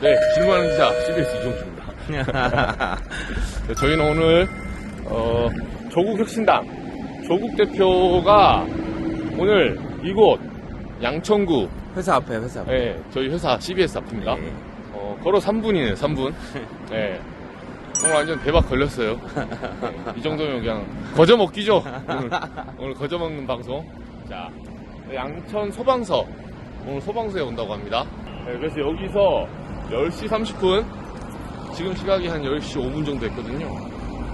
네, 질문하는 기자 CBS 이종주입니다. 저희는 오늘 조국혁신당 조국 대표가 오늘 이곳 양천구 회사 앞에. 네, 저희 회사 CBS 앞입니다. 네. 걸어 3분이네요, 3분. 네. 오늘 완전 대박 걸렸어요. 네, 이 정도면 그냥 거저 먹기죠. 오늘 거저 먹는 방송. 자, 양천 소방서. 오늘 소방서에 온다고 합니다. 네, 그래서 여기서 10시 30분, 지금 시각이 한 10시 5분 정도 했거든요.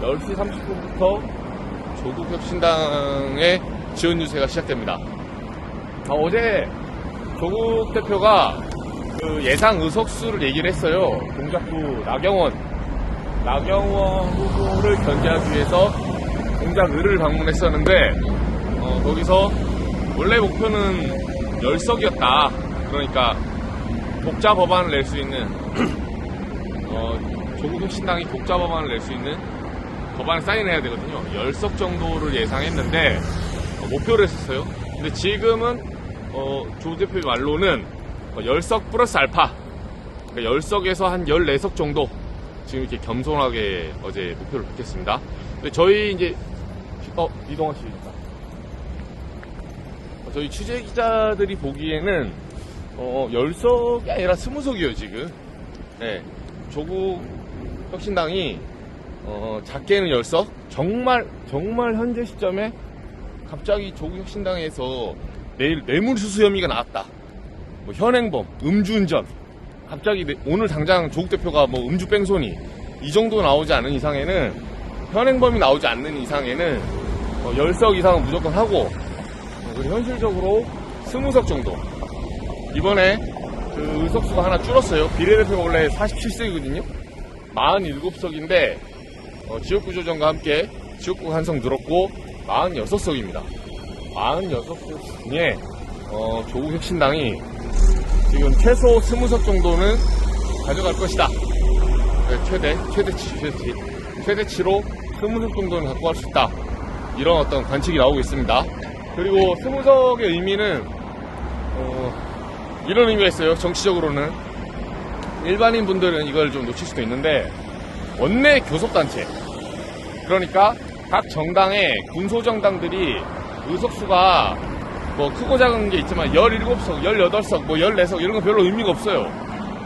10시 30분부터 조국혁신당의 지원 유세가 시작됩니다. 어제 조국 대표가 그 예상 의석수를 얘기를 했어요. 동작구 나경원 후보를 견제하기 위해서 동작을을 방문했었는데, 거기서 원래 목표는 10석이었다. 그러니까 독자 법안을 낼 수 있는, 조국혁신당이 독자 법안을 낼 수 있는 법안을 사인해야 되거든요. 10석 정도를 예상했는데, 목표를 했었어요. 근데 지금은, 조 대표의 말로는 10석 플러스 알파, 그러니까 10석에서 한 14석 정도, 지금 이렇게 겸손하게 어제 목표를 밝혔습니다. 근데 저희 이제, 이동환 씨입니다. 저희 취재 기자들이 보기에는 10석이 아니라 20석이에요 지금. 네, 조국 혁신당이 작게는 10석, 정말 현재 시점에 갑자기 조국 혁신당에서 내일 뇌물수수 혐의가 나왔다, 뭐 현행범, 음주운전, 갑자기 오늘 당장 조국 대표가 뭐 음주 뺑소니 이 정도 나오지 않은 이상에는, 현행범이 나오지 않는 이상에는 10석 이상은 무조건 하고, 그리고 현실적으로 20석 정도. 이번에 그 의석수가 하나 줄었어요. 비례대표가 원래 47석이거든요. 47석인데 지역구 조정과 함께 지역구가 한 석 늘었고 46석입니다. 46석 중에 조국혁신당이 지금 최소 20석 정도는 가져갈 것이다. 최대치로 20석 정도는 갖고 갈 수 있다. 이런 어떤 관측이 나오고 있습니다. 그리고 20석의 의미는 이런 의미가 있어요. 정치적으로는 일반인 분들은 이걸 좀 놓칠 수도 있는데, 원내 교섭단체, 그러니까 각 정당의 군소정당들이 의석수가 뭐 크고 작은 게 있지만 17석, 18석, 뭐 14석 이런 건 별로 의미가 없어요.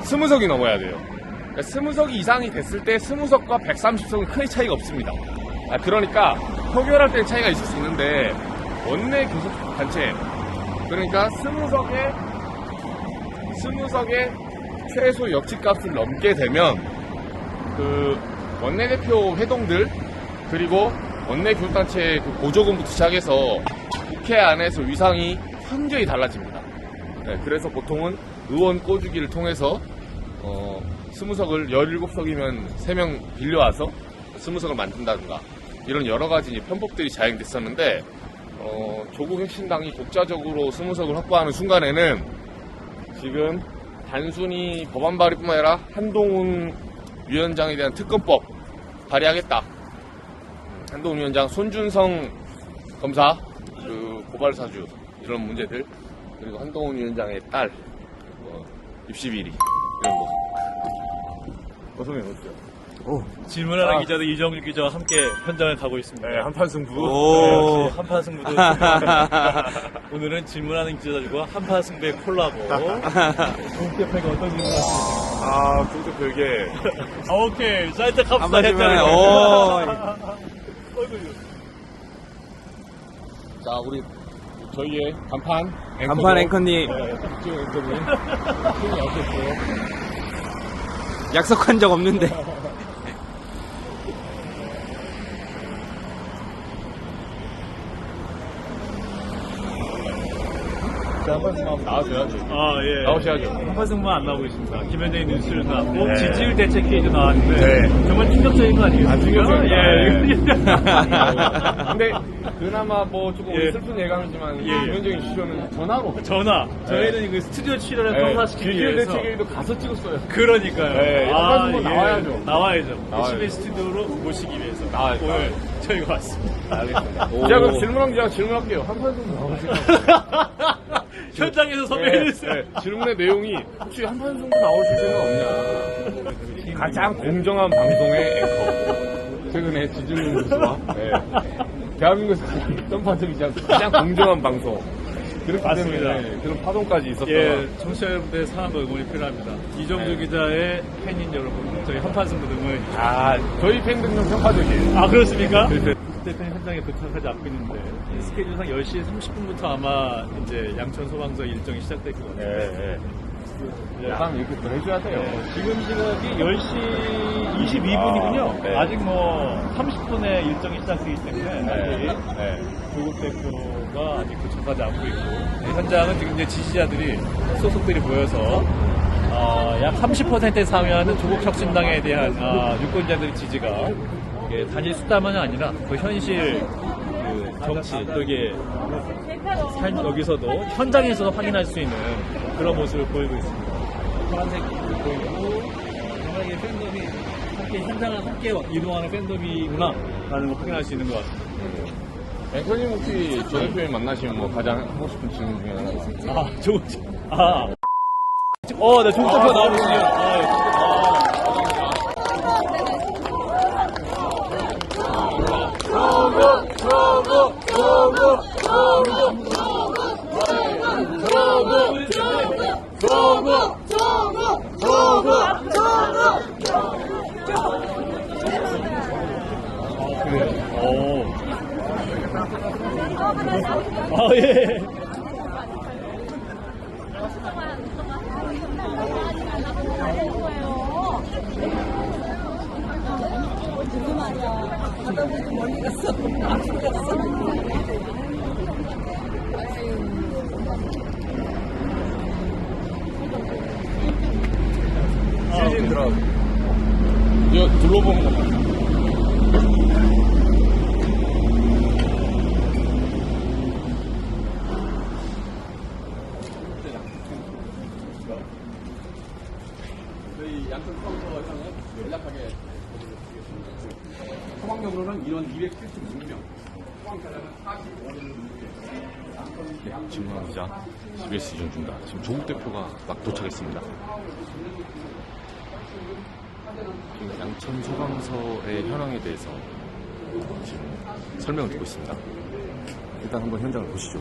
20석이 넘어야 돼요. 그러니까 20석이 이상이 됐을 때 20석과 130석은 큰 차이가 없습니다. 그러니까 표결할 때 차이가 있을 수 있는데, 원내 교섭단체, 그러니까 20석의 최소 역치값을 넘게 되면 그 원내대표 회동들, 그리고 원내 교섭단체 그 보조금부터 시작해서 국회 안에서 위상이 현저히 달라집니다. 네, 그래서 보통은 의원 꼬주기를 통해서 20석을 17석이면 3명 빌려와서 20석을 만든다든가 이런 여러 가지 편법들이 자행됐었는데, 조국혁신당이 독자적으로 20석을 확보하는 순간에는 지금 단순히 법안 발의뿐만 아니라 한동훈 위원장에 대한 특검법 발의하겠다. 한동훈 위원장, 손준성 검사 그 고발 사주 이런 문제들, 그리고 한동훈 위원장의 딸 입시 비리 이런 거. 어서면 어때요? 질문하는 기자들 이정규 기자와 함께 현장을 가고 있습니다. 네, 한판 승부. 역시 한판 승부도 오늘은 질문하는 기자들과 한판 승부의 콜라보. 조국 대표가 어떤 질문을 하십니까? 조국 대표 이게 오케이, 자 일단 갑시다. 한번 질문해. 자, 우리 저희의 간판 앵커님. 네, 박지원 앵커님. 힘이 어땠어요? 약속한 적 없는데. 한판 승부 한번 나와줘야죠. 예. 나오셔야죠. 한판 승부만 안 나오고 있습니다. 김현정의 뉴스에서 나왔고, 네. 지지율 대책 퀴즈 나왔는데, 네. 정말 충격적인 거 아니에요? 충격적이다. 예. 근데 그나마 뭐 조금 예. 슬픈 예감이지만 예. 김현정이 출연은 전화로. 저희는 그 스튜디오 출연을 네. 통과시키기 비디오 위해서. 대책에도 가서 찍었어요. 그러니까요. 네, 한판 승부 나와야죠. 나와야죠. 나와야죠. SBS 스튜디오로 모시기 위해서 나와야죠. 오늘 저희가 왔습니다. 알겠습니다. 제가 그럼 질문한 기자가 질문할게요. 한판 승부 나오시면 현장에서 섭외해주세요. 질문의 내용이 혹시 한판 승부 나오실 생각 없냐? 가장 공정한 방송의 앵커. 최근에 지질문 교수와 대한민국에서 가장 썸파적이지 않고 가장 공정한 방송. 그렇기 맞습니다. 때문에 그런 파동까지 있었다. 예, 청취자 여러분들의 사랑과 응원이 필요합니다. 이정주 기자의 팬인 여러분, 저희 한판승부 등을. 저희 팬들은 좀 평가적이에요. 아, 그렇습니까? 대표님 현장에 도착하지 않고 있는데, 스케줄상 10시 30분부터 아마 이제 양천 소방서 일정이 시작될 것 같아요. 참 이렇게 또 해줘야 돼요. 지금 시각이 10시 22분이군요. 아직 뭐 30분에 일정이 시작되기 때문에 아직 조국 대표가 아직 도착하지 않고 있고 현장은 지금 이제 지지자들이 소속들이 모여서 약 30%에 상회하는 조국 혁신당에 대한 유권자들의 지지가 이게 단일 수다만이 아니라 그 현실 그 정치 또 이게 여기서도 현장에서도 확인할 수 있는 그런 모습을 보이고 있습니다. 파란색 보이고 정말 이게 팬덤이 함께 현장을 함께 이동하는 팬덤이구나 라는 걸 확인할 수 있는 것 같습니다. 앵커님 혹시 조 대표님 만나시면 뭐 가장 하고 싶은 질문 중에 하나가 네, 조국 대표 나오시네요. 예. 시즌들아 이거 둘러보는 거 봐. 저희 양천 소방서장은 연락하게 소방력으로는 인원 276명, 소방차량은 45명. 진문환 기자, CBS 이정주입니다. 지금 조국 대표가 막 도착했습니다. 지금 양천 소방서의 현황에 대해서 지금 설명을 듣고 있습니다. 일단 한번 현장을 보시죠.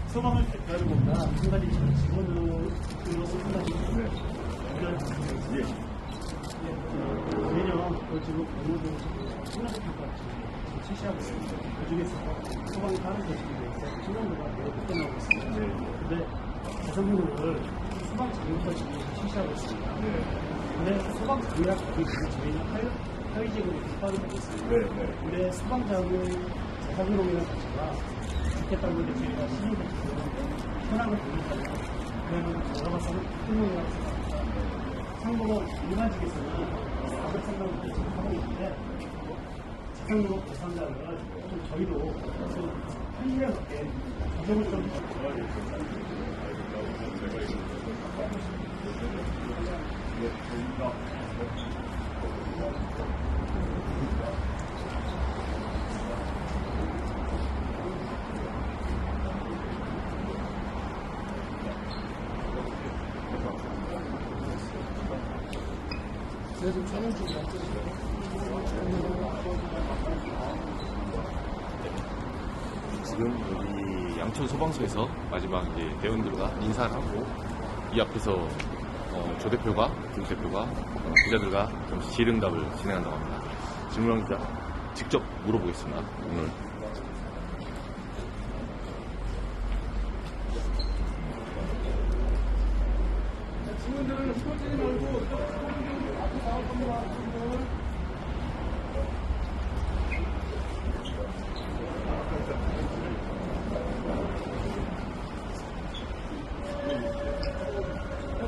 소방을 대표하는 것보다 한 가지 직원으로서 한 가지 내년 지금 업무도 소방평가 실시하고 있습니다. 그 중에서 소방이 다른 조직에 대해서 신용도가 매우 높게 나오고 있습니다. 근데 자성분을 소방 자격증 지금에서 실시하고 있습니다. 근데 소방 자격증이 저희는 사회적으로 비판을 하고 있습니다. 근데 소방 자격증 자산운용이라는 자체가 좋겠다고 이제 저희가 신용을 주는데 현황을 보니까 그러면 제가 봤을 때는 흥분이라고 생각합니다. 참고로 일반직에서는 가격 상담을 지금 하고 있는데 자산운용 대상자를 좀 저희도 좀 편리하게 가정을 좀 지금 여기 양천 소방서에서 마지막 이제 대원들과 인사를 하고 이 앞에서 조 대표가, 조 대표가 기자들과 잠시 질의응답을 진행한다고 합니다. 질문한 기자 직접 물어보겠습니다. 오늘.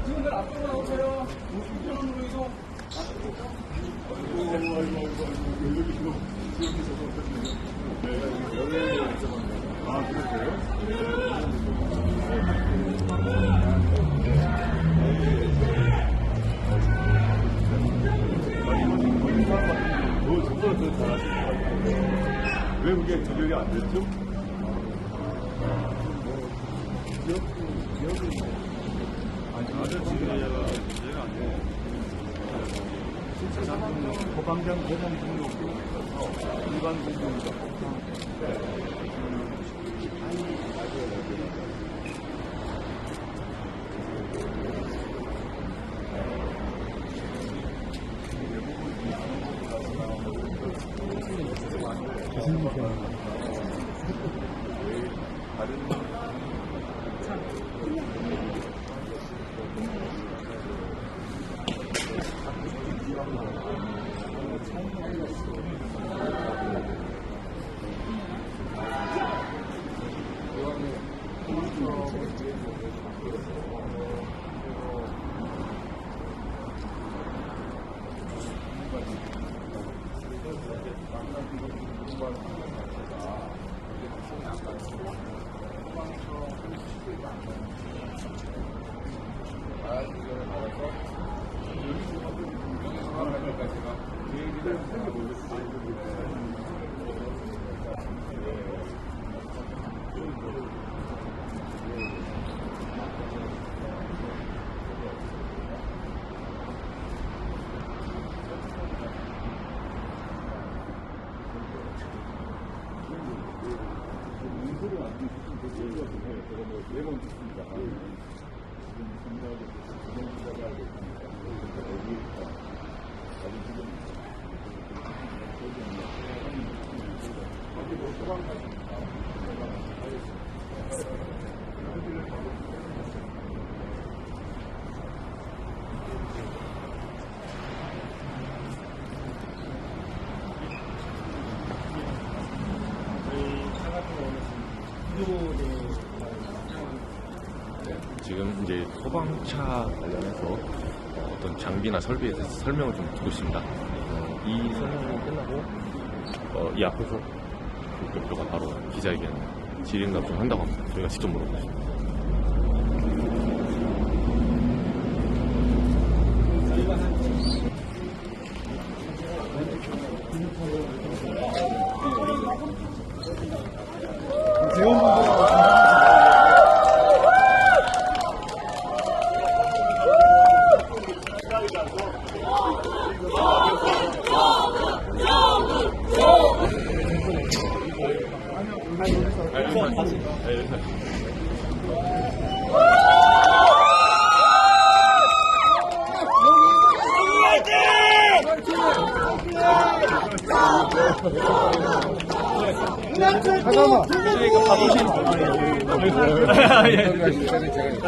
친구들 앞으로 나오세요. 이쪽으로 이동. 왜 그게 해결이 안 됐죠? 소방장 대상 등록이 있어서 일반 공무원과 지금 이제 소방차 관련해서 어떤 장비나 설비에 대해서 설명을 좀 듣고 있습니다. 이 설명이 끝나고 이 앞에서 그 대표가 바로 기자회견 질의응답 좀 한다고 합니다. 저희가 직접 물어보겠습니다.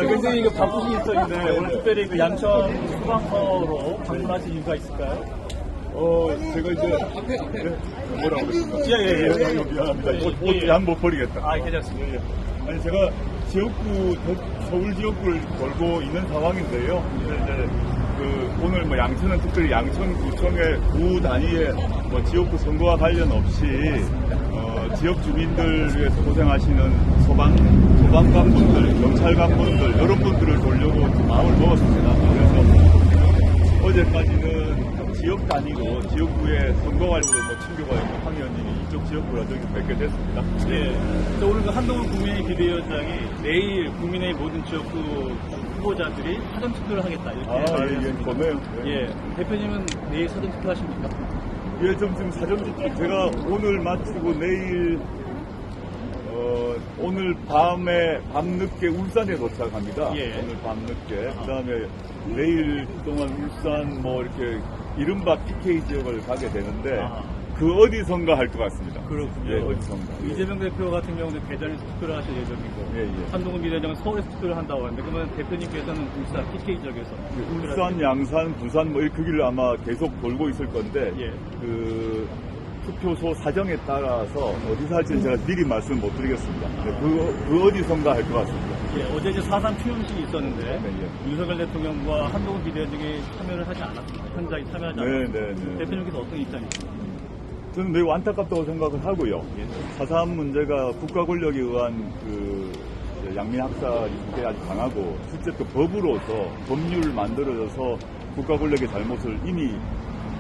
굉장히 이거 바쁘신 일정인데 오늘 특별히 그 양천 소방서로 방문하신 이유가 있을까요? 제가 이제 뭐라고 그랬습니까? 예. 미안합니다. 옷 양 못 버리겠다. 아, 괜찮습니다. 아니 제가 지역구 서울 지역구를 돌고 있는 상황인데요. 이제 오늘 뭐 양천은 특별히 양천구청의 구 단위의 뭐 지역구 선거와 관련 없이 지역 주민들 위해서 고생하시는 소방관분들, 경찰관분들 이런 분들을 보려고 마음을 먹었습니다. 그래서 어제까지는 지역 단위로 지역구의 선거 관리로 뭐 친교가 있고 황 의원님이 이쪽 지역구라 저기 뵙게 됐습니다. 예. 또 오늘 그 한동훈 국민의 비대위원장이 내일 국민의 모든 지역구 후보자들이 사전투표를 하겠다 이렇게 말했습니다. 좋네요. 예. 대표님은 내일 사전투표 하십니까? 예, 지금 사전투표 제가 오늘 마치고 내일 오늘 밤늦게 울산에 도착합니다. 예. 오늘 밤늦게. 그다음에 내일 동안 울산 뭐 이렇게 이른바 PK 지역을 가게 되는데 그 어디선가 할 것 같습니다. 그렇군요. 예, 어디선가. 이재명 대표 같은 경우는 대전에서 투표를 하실 예정이고 예. 한동훈 비대위원장은 서울에서 투표를 한다고 하는데 그러면 대표님께서는 울산 PK 지역에서 울산, 양산, 부산 뭐 그 길을 아마 계속 돌고 있을 건데 예. 그 투표소 사정에 따라서 어디서 할지는 제가 미리 말씀 못 드리겠습니다. 그 어디선가 할 것 같습니다. 예, 어제 이제 4.3 추념식이 있었는데 네. 윤석열 대통령과 한동훈 비대위원장이 참여를 하지 않았습니다. 현장에 참여하지 않았습니다. 네. 대표님께서 어떤 입장이십니까? 저는 매우 안타깝다고 생각을 하고요. 4.3 문제가 국가 권력에 의한 그 양민 학살이 굉장히 아주 강하고 실제 또 법으로서 법률을 만들어져서 국가 권력의 잘못을 이미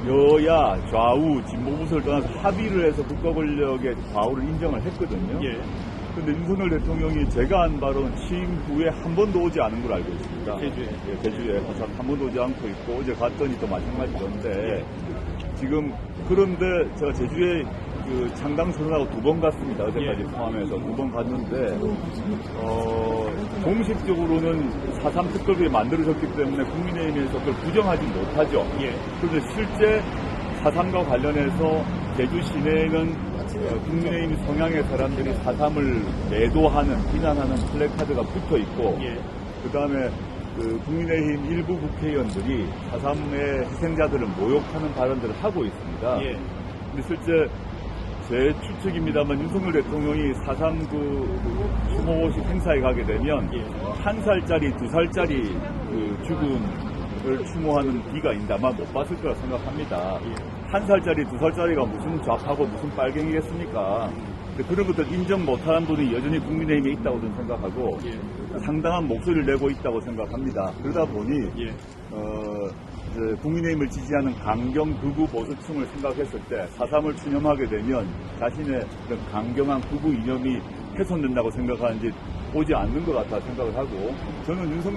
여야 좌우 진보 보수를 떠나서 합의를 해서 국가 권력의 과오를 인정을 했거든요. 그런데 윤석열 대통령이 제가 한 바로는 취임 후에 한 번도 오지 않은 걸 알고 있습니다. 제주에 한 번도 오지 않고 있고 어제 갔더니 또 마찬가지던데 지금 그런데 제가 제주에 그 창당 선언하고 2번 갔습니다. 어제까지 포함해서 2번 갔는데 공식적으로는 4.3 특검이 만들어졌기 때문에 국민의힘에서 그걸 부정하지 못하죠. 그런데 실제 4.3과 관련해서 제주 시내에는 국민의힘 성향의 사람들이 4.3을 매도하는, 비난하는 플래카드가 붙어 있고, 그 다음에 그 국민의힘 일부 국회의원들이 4.3의 희생자들을 모욕하는 발언들을 하고 있습니다. 근데 실제 제 추측입니다만 윤석열 대통령이 4.3 추모식 행사에 가게 되면 1살짜리, 2살짜리 그 죽음을 추모하는 비가 있는데 아마 못 봤을 거라 생각합니다. 1살짜리, 2살짜리가 무슨 좌파고 무슨 빨갱이겠습니까? 근데 그런 것들 인정 못하는 분이 여전히 국민의힘에 있다고 저는 생각하고 상당한 목소리를 내고 있다고 생각합니다. 그러다 보니 국민의힘을 지지하는 강경 극우 보수층을 생각했을 때 4.3을 추념하게 되면 자신의 그런 강경한 극우 이념이 훼손된다고 생각하는지 오지 않는 것 같아 생각을 하고 저는 이제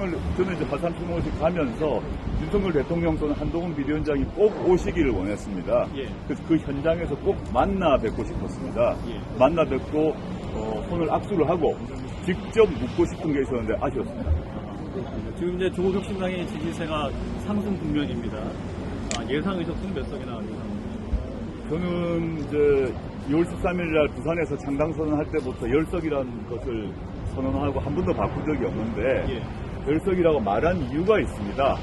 4.3 추모식 가면서 윤석열 대통령 또는 한동훈 비대위원장이 꼭 오시기를 원했습니다. 그래서 그 현장에서 꼭 만나 뵙고 싶었습니다. 만나 뵙고 손을 악수를 하고 직접 묻고 싶은 게 있었는데 아쉬웠습니다. 지금 이제 조국 혁신당의 지지세가 상승 국면입니다. 예상하셨던 몇 석이나 예상합니까? 저는 이제 2월 13일 날 부산에서 창당 선언할 때부터 10석이라는 것을 선언하고 한 번도 바꾼 적이 없는데 10석이라고 말한 이유가 있습니다.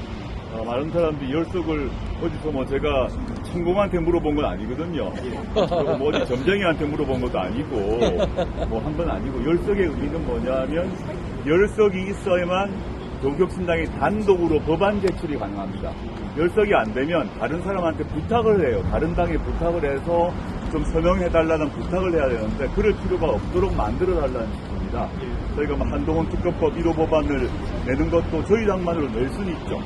많은 사람들이 10석을 어디서 뭐 제가 천공한테 물어본 건 아니거든요. 그리고 뭐 어디 점쟁이한테 물어본 것도 아니고 뭐 한 건 아니고 10석의 의미는 뭐냐면 10석이 있어야만 조국혁신당이 단독으로 법안 제출이 가능합니다. 10석이 안 되면 다른 사람한테 부탁을 해요. 다른 당에 부탁을 해서 좀 서명해달라는 부탁을 해야 되는데 그럴 필요가 없도록 만들어달라는 식입니다. 저희가 뭐 한동훈 특검법 1호 법안을 내는 것도 저희 당만으로 낼 수는 있죠.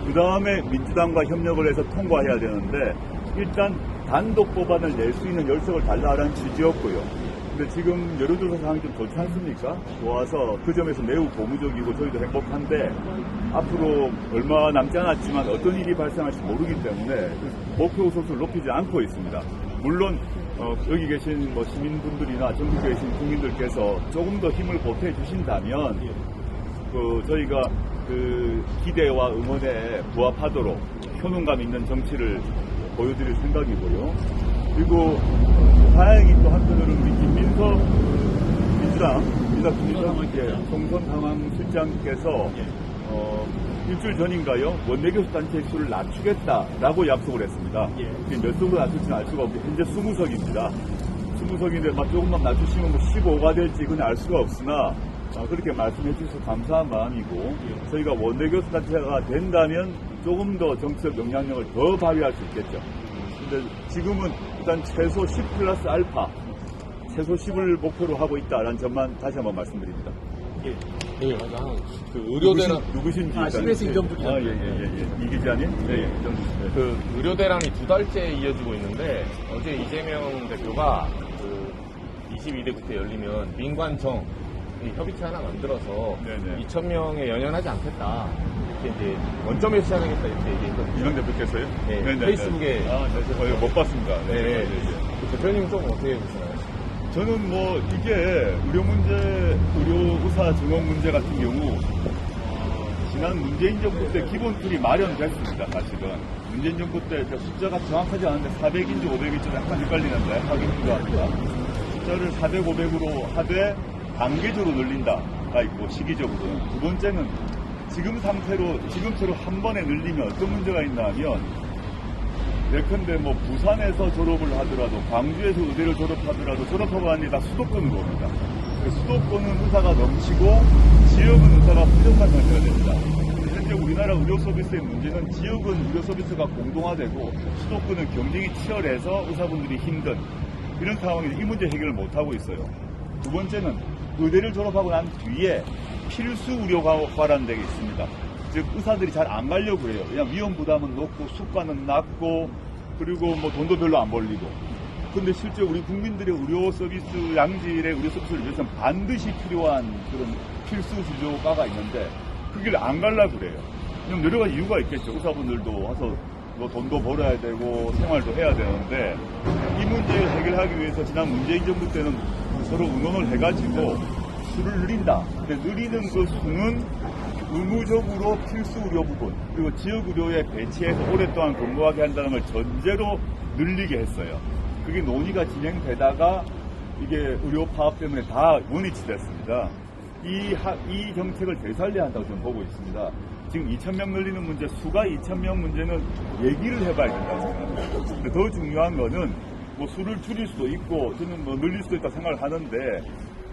그 다음에 민주당과 협력을 해서 통과해야 되는데 일단 단독 법안을 낼 수 있는 10석을 달라라는 취지였고요. 근데 지금 여론조사 상황이 좀 좋지 않습니까? 좋아서 그 점에서 매우 고무적이고 저희도 행복한데 앞으로 얼마 남지 않았지만 어떤 일이 발생할지 모르기 때문에 목표 소수를 높이지 않고 있습니다. 물론 여기 계신 뭐 시민분들이나 전국에 계신 국민들께서 조금 더 힘을 보태 주신다면 저희가 그 기대와 응원에 부합하도록 효능감 있는 정치를 보여드릴 생각이고요. 그리고 다행히 또 한편으로는 우리 김민석 민주당 총선 상황 실장께서 일주일 전인가요? 원내교수 단체 수를 낮추겠다라고 약속을 했습니다. 몇 석으로 낮출지는 알 수가 없고 현재 20석입니다. 20석인데 조금만 낮추시면 15가 될지 그건 알 수가 없으나 그렇게 말씀해 주셔서 감사한 마음이고 저희가 원내교수 단체가 된다면 조금 더 정치적 영향력을 더 발휘할 수 있겠죠. 근데 지금은 일단 최소 10 플러스 알파, 최소 10을 목표로 하고 있다라는 점만 다시 한번 말씀드립니다. 네, 맞아. 그 의료대란 누구신지 CBS 이정부 기자. 이 기자님? 네. 그 의료대란이 2달째 이어지고 있는데 어제 이재명 대표가 그 22대 국회 열리면 민관청 협의체 하나 만들어서 2,000명에 연연하지 않겠다. 이렇게 이제 원점에서 시작하겠다 이렇게 얘기했거든요. 이런 대표께서요? 네, 페이스북에. 저희가 못 봤습니다. 네. 대표님 좀 어떻게 보시나요? 저는 뭐 이게 의료의사 증원 문제 같은 경우 지난 문재인 정부 때 기본 툴이 마련됐습니다. 사실은 문재인 정부 때 숫자가 정확하지 않은데 400인지 500인지 약간 헷갈리는데 확인 필요합니다. 숫자를 400, 500으로 하되 단계적으로 늘린다가 있고 시기적으로는 두 번째는 지금처럼 한 번에 늘리면 어떤 문제가 있나 하면 예컨대 뭐 부산에서 졸업을 하더라도 광주에서 의대를 졸업하더라도 졸업하고 나니 다 수도권으로 옵니다. 수도권은 의사가 넘치고 지역은 의사가 부족한 상태가 됩니다. 현재 실제 우리나라 의료 서비스의 문제는 지역은 의료 서비스가 공동화되고 수도권은 경쟁이 치열해서 의사분들이 힘든 이런 상황에서 이 문제 해결을 못하고 있어요. 두 번째는 의대를 졸업하고 난 뒤에 필수 의료과라는 데가 있습니다. 즉 의사들이 잘 안 가려고 해요. 그냥 위험 부담은 높고 수가는 낮고 그리고 뭐 돈도 별로 안 벌리고. 근데 실제 우리 국민들의 의료 서비스, 양질의 의료 서비스를 위해서는 반드시 필요한 그런 필수 진료과가 있는데 그 길을 안 가려고 그래요. 그럼 여러 가지 이유가 있겠죠. 의사분들도 와서 뭐 돈도 벌어야 되고 생활도 해야 되는데 이 문제를 해결하기 위해서 지난 문재인 정부 때는 서로 의논을 해가지고 수를 늘린다. 근데 늘리는 그 수는 의무적으로 필수 의료 부분 그리고 지역 의료에 배치해서 오랫동안 근무하게 한다는 걸 전제로 늘리게 했어요. 그게 논의가 진행되다가 이게 의료 파업 때문에 다 원위치 됐습니다. 이 정책을 되살려야 한다고 저는 보고 있습니다. 지금 2,000명 늘리는 문제, 수가 2,000명 문제는 얘기를 해봐야 된다고 생각합니다. 근데 더 중요한 거는 뭐 수를 줄일 수도 있고 저는 뭐 늘릴 수도 있다 생각을 하는데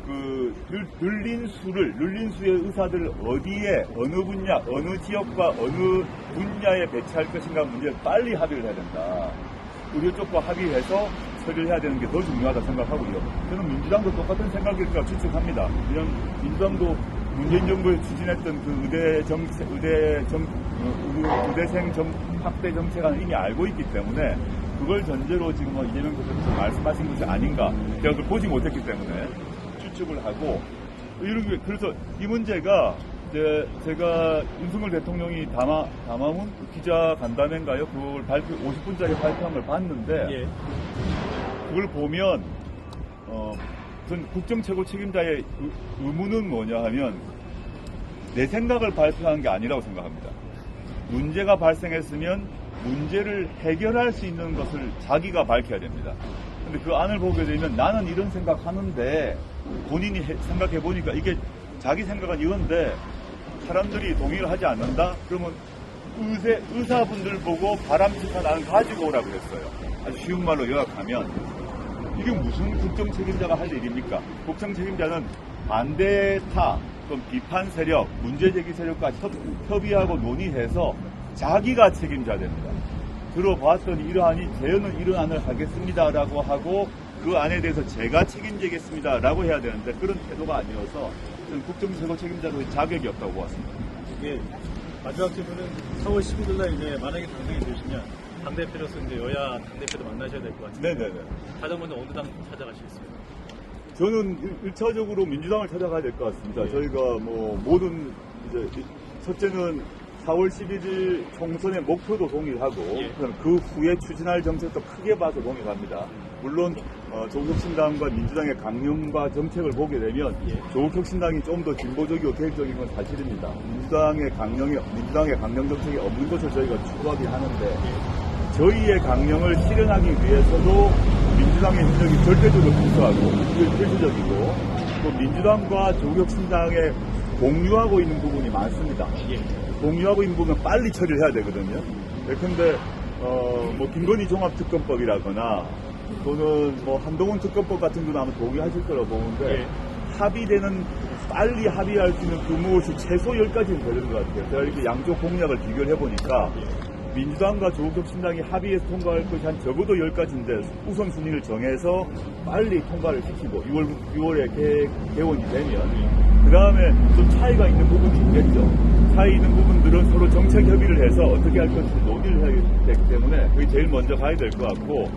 그 늘린 수의 의사들을 어디에 어느 분야 어느 지역과 어느 분야에 배치할 것인가 문제를 빨리 합의를 해야 된다. 의료 쪽과 합의해서 처리를 해야 되는 게 더 중요하다 생각하고요. 저는 민주당도 똑같은 생각일 거라 추측합니다. 이런 민주당도 문재인 정부에 추진했던 그 의대생 확대 정책은 이미 알고 있기 때문에 그걸 전제로 지금 이재명 대표께서 말씀하신 것이 아닌가. 제가 그걸 보지 못했기 때문에 추측을 하고 그래서 이 문제가 제가 윤석열 대통령이 담화문 기자 간담회인가요? 그걸 50분짜리 발표한 걸 봤는데 그걸 보면 전 국정 최고 책임자의 의무는 뭐냐 하면 내 생각을 발표하는 게 아니라고 생각합니다. 문제가 발생했으면 문제를 해결할 수 있는 것을 자기가 밝혀야 됩니다. 근데 그 안을 보게 되면 나는 이런 생각하는데 본인이 생각해 보니까 이게 자기 생각은 이건데 사람들이 동의를 하지 않는다? 그러면 의사분들 보고 바람직한 안 가지고 오라고 그랬어요. 아주 쉬운 말로 요약하면 이게 무슨 국정 책임자가 할 일입니까? 국정 책임자는 반대타, 또는 비판 세력, 문제제기 세력과 협의하고 논의해서 자기가 책임져야 됩니다. 들어봤더니 이러하니 저는 이런 안을 하겠습니다라고 하고 그 안에 대해서 제가 책임지겠습니다라고 해야 되는데 그런 태도가 아니어서 저는 국정 최고 책임자로의 자격이 없다고 보았습니다. 이게 마지막 질문은 4월 11일 날 이제 만약에 당선이 되시면 당대표로서 이제 여야 당대표도 만나셔야 될 것 같은데. 네네네. 가장 먼저 어느 당 찾아가시겠습니까? 저는 1차적으로 민주당을 찾아가야 될 것 같습니다. 저희가 뭐 모든 이제 첫째는 4월 11일 총선의 목표도 동일하고 그 후에 추진할 정책도 크게 봐서 동일합니다. 물론 조국혁신당과 민주당의 강령과 정책을 보게 되면 조국혁신당이 좀 더 진보적이고 계획적인 건 사실입니다. 민주당의 강령 정책이 없는 것을 저희가 추구하긴 하는데 저희의 강령을 실현하기 위해서도 민주당의 협력이 절대적으로 필수하고 필수적이고 또 민주당과 조국혁신당의 공유하고 있는 부분이 많습니다. 공유하고 있는 부분은 빨리 처리를 해야 되거든요. 그런데 뭐 김건희 종합특검법이라거나 또는 뭐 한동훈 특검법 같은 경우는 아마 동의하실 거라고 보는데 빨리 합의할 수 있는 그 무엇이 최소 10가지는 걸리는 것 같아요. 제가 이렇게 양쪽 공약을 비교를 해보니까 민주당과 조국혁신당이 합의해서 통과할 것이 한 적어도 10가지인데 우선순위를 정해서 빨리 통과를 시키고 6월에 개원이 되면 그 다음에 좀 차이가 있는 부분이 있겠죠. 차이 있는 부분들은 서로 정책 협의를 해서 어떻게 할 것인지 논의를 해야 되기 때문에 그게 제일 먼저 가야 될 것 같고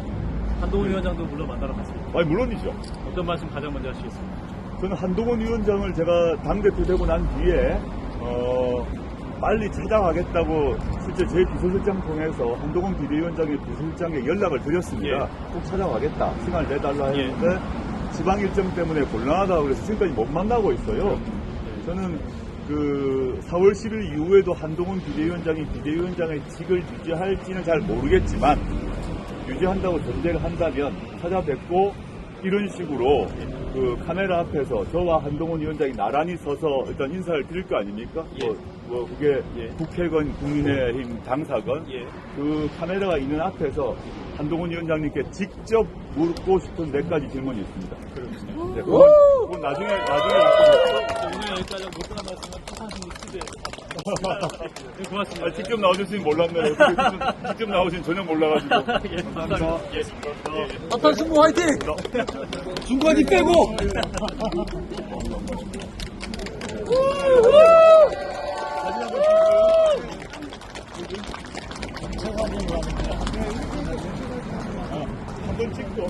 한동훈 위원장도 물론 만나러 갔습니다. 아니 물론이죠. 어떤 말씀 가장 먼저 하시겠습니까? 저는 한동훈 위원장을 제가 당대표 되고 난 뒤에 빨리 찾아가겠다고 실제 제 비서실장 통해서 한동훈 비대위원장의 비서실장에 연락을 드렸습니다. 꼭 찾아가겠다. 시간을 내달라 했는데 지방 일정 때문에 곤란하다고 그래서 지금까지 못 만나고 있어요. 저는 그 4월 10일 이후에도 한동훈 비대위원장이 비대위원장의 직을 유지할지는 잘 모르겠지만 유지한다고 전제를 한다면 찾아뵙고 이런 식으로 그 카메라 앞에서 저와 한동훈 위원장이 나란히 서서 일단 인사를 드릴 거 아닙니까? 뭐 그게 국회건 국민의힘 당사건 그 카메라가 있는 앞에서 한동훈 위원장님께 직접 묻고 싶은 몇 가지 질문이 있습니다. 네, 그건 나중에 오늘 여기까지 못 들은 말씀은 파산승리 스튜디오에서 네, 고맙습니다. 직접 나오셨으니 몰랐네요. 직접 나오신 전혀 몰라가지고. 예, 감사합니다. 예, 어떤 승부 화이팅! 중관이 빼고! 한번 찍고.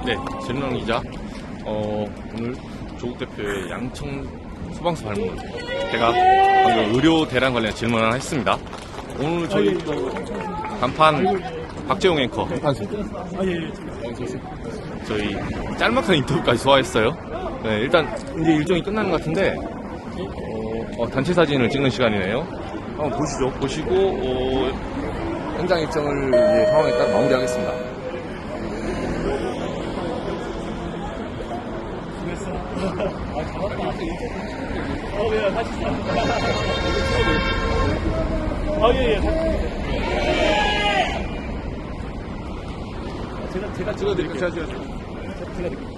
네, 재능왕 기자. 오늘 조국 대표의 양청 소방서 발문. 제가 방금 의료 대란 관련 질문을 하나 했습니다. 오늘 저희 간판 박재용 앵커. 저희 짤막한 인터뷰까지 소화했어요. 네, 일단 이제 일정이 끝나는 것 같은데 단체 사진을 찍는 시간이네요. 한번 보시죠. 보시고 현장 일정을 이제 상황에 따라 마무리하겠습니다. 예, 사실상. 예. 제가 찍어드릴게요. 제가 드릴게요.